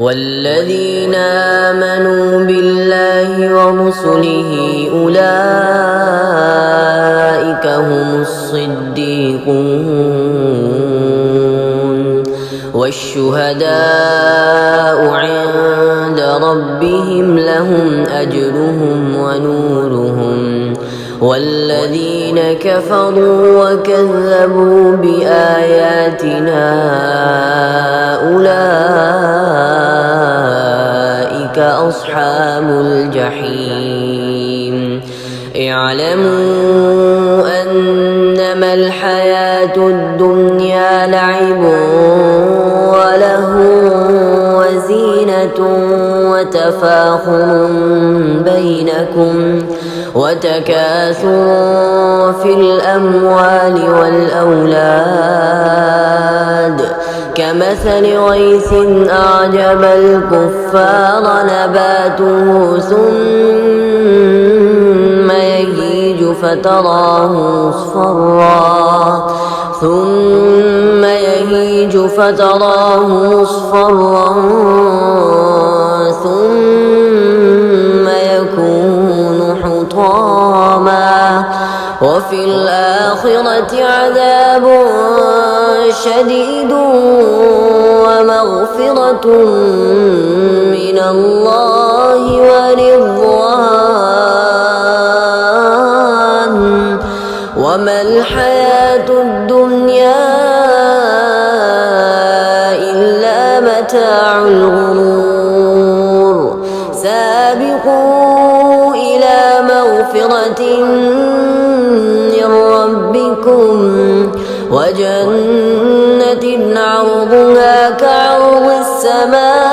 والذين آمنوا بالله ورسله أولئك هم الصديقون والشهداء عند ربهم لهم أجرهم ونورهم والذين كفروا وكذبوا بآياتنا أولئك أصحاب الجحيم اعلموا أنما الحياة الدنيا لعب وله وزينة وتفاخر بينكم وتكاثر في الأموال والأولاد كمثل غيث أعجب الكفار نباته ثم يهيج فتراه مصفرا ثم يكون حطاما وفي الآخرة عذاب شديد ومغفرة من الله ورضوان وما الحياة الدنيا إلا متاع الغرور سابقوا إلى مغفرة من ربكم وجنة عرضها كعرض السماء